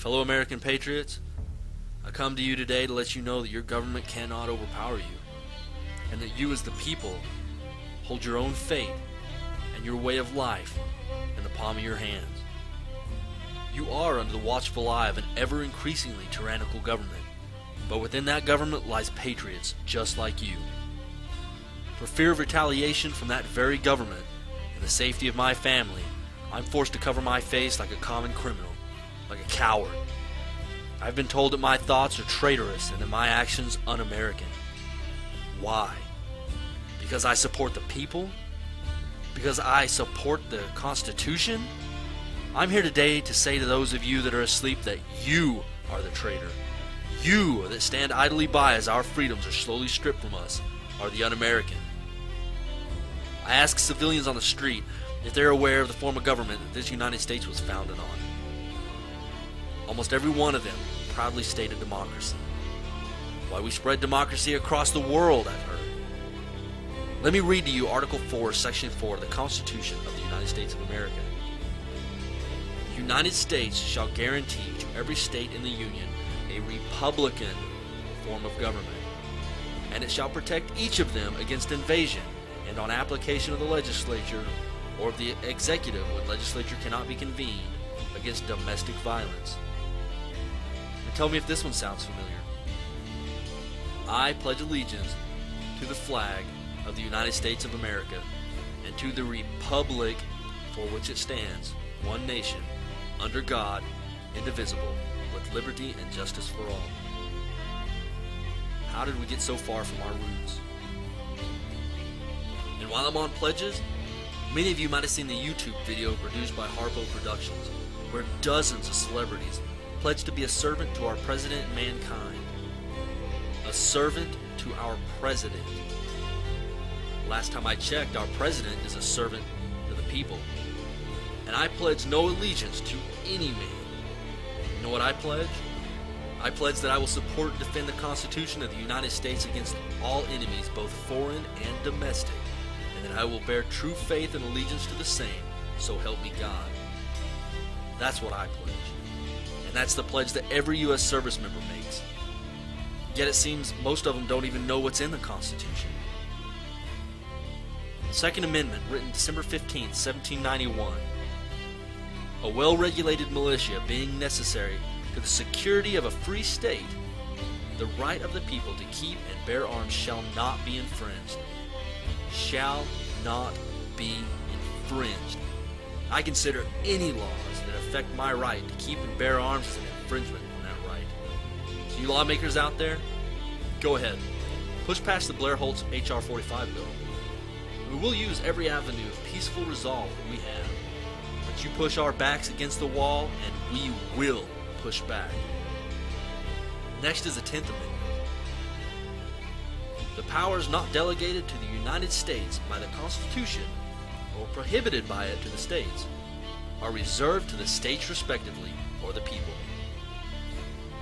Fellow American patriots, I come to you today to let you know that your government cannot overpower you, and that you as the people hold your own fate and your way of life in the palm of your hands. You are under the watchful eye of an ever-increasingly tyrannical government, but within that government lies patriots just like you. For fear of retaliation from that very government and the safety of my family, I'm forced to cover my face like a common criminal, like a coward. I've been told that my thoughts are traitorous and that my actions un-American. Why? Because I support the people? Because I support the Constitution? I'm here today to say to those of you that are asleep that you are the traitor. You that stand idly by as our freedoms are slowly stripped from us are the un-American. I ask civilians on the street if they're aware of the form of government that this United States was founded on. Almost every one of them proudly stated democracy. Why we spread democracy across the world, I've heard. Let me read to you Article 4, Section 4 of the Constitution of the United States of America. The United States shall guarantee to every state in the Union a republican form of government, and it shall protect each of them against invasion and on application of the legislature or of the executive when legislature cannot be convened against domestic violence. And tell me if this one sounds familiar. I pledge allegiance to the flag of the United States of America and to the republic for which it stands, one nation, under God, indivisible, with liberty and justice for all. How did we get so far from our roots? And while I'm on pledges, many of you might have seen the YouTube video produced by Harpo Productions, where dozens of celebrities pledged to be a servant to our president and mankind. A servant to our president. Last time I checked, our president is a servant to the people. And I pledge no allegiance to any man. You know what I pledge? I pledge that I will support and defend the Constitution of the United States against all enemies, both foreign and domestic, and that I will bear true faith and allegiance to the same, so help me God. That's what I pledge. And that's the pledge that every U.S. service member makes. Yet it seems most of them don't even know what's in the Constitution. Second Amendment, written December 15, 1791. A well-regulated militia being necessary to the security of a free state, the right of the people to keep and bear arms shall not be infringed. Shall not be infringed. I consider any laws that affect my right to keep and bear arms as an infringement on that right. So you lawmakers out there, go ahead. Push past the Blair Holtz H.R. 45 bill. We will use every avenue of peaceful resolve that we have. But you push our backs against the wall, and we will push back. Next is the 10th Amendment. The powers not delegated to the United States by the Constitution or prohibited by it to the states are reserved to the states respectively or the people.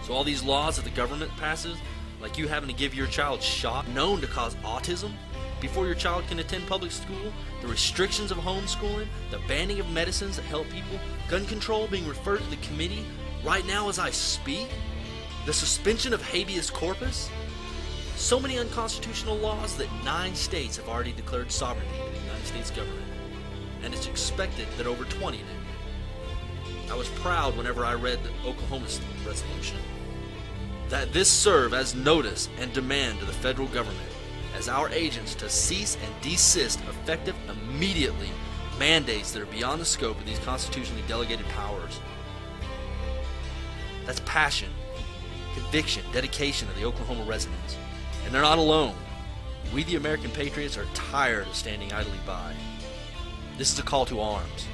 So all these laws that the government passes, like you having to give your child shot known to cause autism before your child can attend public school, the restrictions of homeschooling, the banning of medicines that help people, gun control being referred to the committee right now as I speak, the suspension of habeas corpus, so many unconstitutional laws that 9 states have already declared sovereignty to the United States government, and it's expected that over 20 do. I was proud whenever I read the Oklahoma resolution that this serve as notice and demand to the federal government as our agents to cease and desist effective immediately mandates that are beyond the scope of these constitutionally delegated powers. That's passion, conviction, dedication of the Oklahoma residents. And they're not alone. We, the American patriots, are tired of standing idly by. This is a call to arms.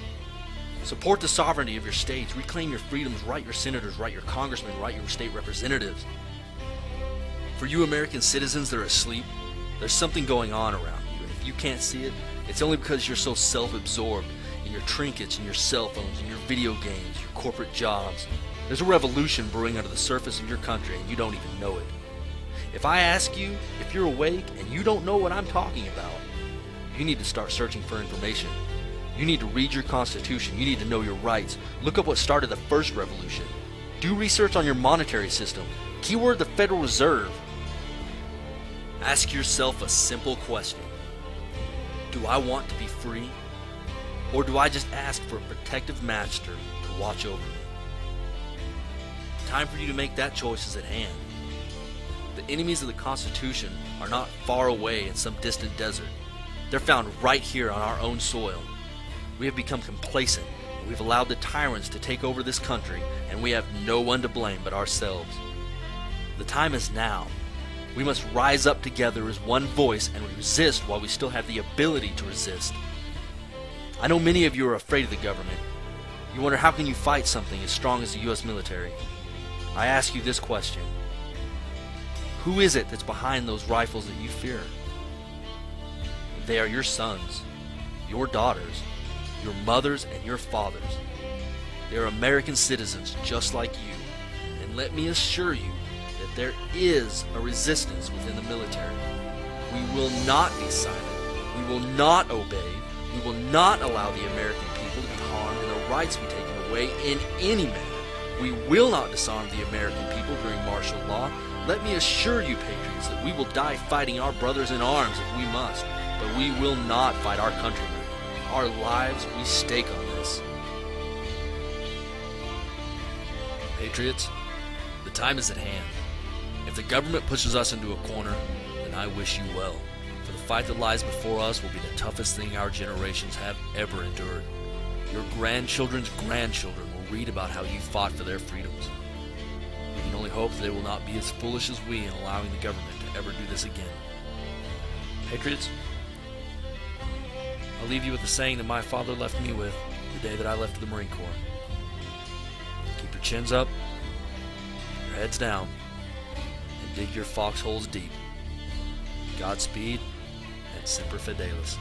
Support the sovereignty of your states. Reclaim your freedoms. Write your senators. Write your congressmen. Write your state representatives. For you American citizens that are asleep, there's something going on around you. And if you can't see it, it's only because you're so self-absorbed in your trinkets and your cell phones and your video games, your corporate jobs. There's a revolution brewing under the surface of your country and you don't even know it. If I ask you if you're awake and you don't know what I'm talking about, you need to start searching for information. You need to read your Constitution. You need to know your rights. Look up what started the first revolution. Do research on your monetary system. Keyword the Federal Reserve. Ask yourself a simple question. Do I want to be free? Or do I just ask for a protective master to watch over me? Time for you to make that choice is at hand. The enemies of the Constitution are not far away in some distant desert. They're found right here on our own soil. We have become complacent. We've allowed the tyrants to take over this country, and we have no one to blame but ourselves. The time is now. We must rise up together as one voice and resist while we still have the ability to resist. I know many of you are afraid of the government. You wonder how can you fight something as strong as the U.S. military. I ask you this question. Who is it that's behind those rifles that you fear? They are your sons, your daughters, your mothers, and your fathers. They are American citizens just like you. And let me assure you that there is a resistance within the military. We will not be silent. We will not obey. We will not allow the American people to be harmed and their rights be taken away in any manner. We will not disarm the American people during martial law. Let me assure you, patriots, that we will die fighting our brothers in arms if we must, but we will not fight our countrymen. Our lives we stake on this. Patriots, the time is at hand. If the government pushes us into a corner, then I wish you well, for the fight that lies before us will be the toughest thing our generations have ever endured. Your grandchildren's grandchildren will read about how you fought for their freedoms. We can only hope that they will not be as foolish as we in allowing the government to ever do this again. Patriots, I'll leave you with the saying that my father left me with the day that I left the Marine Corps. Keep your chins up, your heads down, and dig your foxholes deep. Godspeed, and Semper Fidelis.